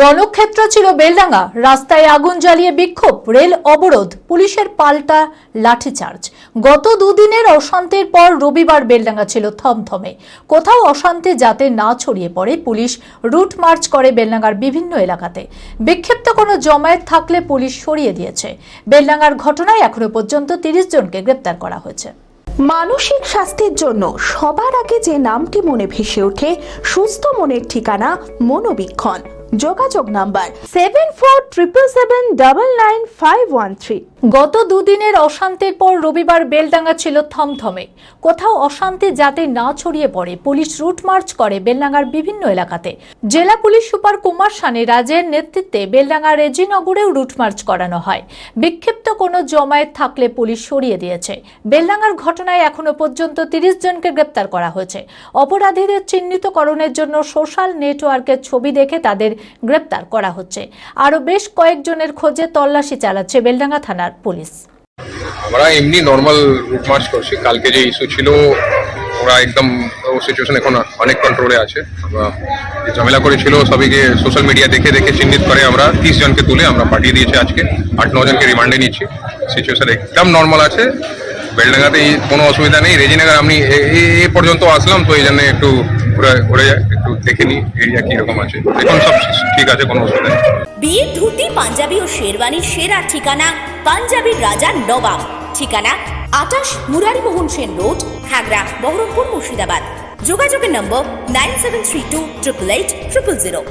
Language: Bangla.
রণক্ষেত্র ছিল বেলডাঙ্গা। রাস্তায় আগুন জ্বালিয়ে বিক্ষোভ, রেল অবরোধ, পুলিশের পাল্টা লাঠিচার্জ। গত দুদিনের অশান্তির পর রবিবার বেলডাঙ্গা ছিল থমথমে। কোথাও অশান্তি যাতে না ছড়িয়ে পড়ে, পুলিশ রুট মার্চ করে বেলডাঙ্গার বিভিন্ন এলাকাতে। বিক্ষিপ্ত কোনো জমায়েত থাকলে পুলিশ সরিয়ে দিয়েছে। বেলডাঙ্গার ঘটনায় এখনো পর্যন্ত 30 জনকে গ্রেপ্তার করা হয়েছে। মানসিক স্বাস্থ্যের জন্য সবার আগে যে নামটি মনে ভেসে ওঠে, সুস্থ মনের ঠিকানা মনোবীক্ষণ। যোগাযোগ নাম্বার 7477799513। গত দুদিনের অশান্তির পর রবিবার বেলডাঙ্গা ছিল থমথমে। কোথাও অশান্তি যাতে না ছড়িয়ে পড়ে, পুলিশ রুট মার্চ করে বেলডাঙ্গার বিভিন্ন এলাকাতে। জেলা পুলিশ সুপার কুমার সানি রাজের নেতৃত্বে বেলডাঙ্গা রেজিনগরেও রুট মার্চ করানো হয়। বিক্ষিপ্ত কোনো জমায়েত থাকলে পুলিশ সরিয়ে দিয়েছে। বেলডাঙ্গার ঘটনায় এখনো পর্যন্ত 30 জনকে গ্রেপ্তার করা হয়েছে। অপরাধীদের চিহ্নিতকরণের জন্য সোশ্যাল নেটওয়ার্কের ছবি দেখে তাদের গ্রেপ্তার করা হচ্ছে। আরো বেশ কয়েকজনের খোঁজে তল্লাশি চালাচ্ছে বেলডাঙ্গা থানার পুলিশ। আমরা এমনি নর্মাল রুট মার্চ করছি। কালকে যে ইস্যু ছিল, ওরা একদম সিচুয়েশন এখন অনেক কন্ট্রোলে আছে। আমরা ঝামেলা করেছিল সবাইকে সোশ্যাল মিডিয়া দেখে দেখে চিহ্নিত করে আমরা 30 জনকে তুলে আমরা পাঠিয়ে দিয়েছি। আজকে 8-9 জনকে রিমান্ডে নিচ্ছি। সিচুয়েশন একদম নর্মাল আছে। বেলডাঙ্গাতে কোনো অসুবিধা নেই। রেজিনগর আমি এ পর্যন্ত আসলাম, তো এই জন্য একটু ঘুরে একটু দেখে নিই এরিয়া কিরকম আছে। এখন সব ঠিক আছে, কোনো অসুবিধা নেই। বিয়ের ধুতি, পাঞ্জাবি ও শেরওয়ানির সেরা ঠিকানা পাঞ্জাবির রাজা নবাব। ঠিকানা 28 মুরারিমোহন সেন রোড, হাগড়া, বহরমপুর, মুর্শিদাবাদ। যোগাযোগের নম্বর 9732888000।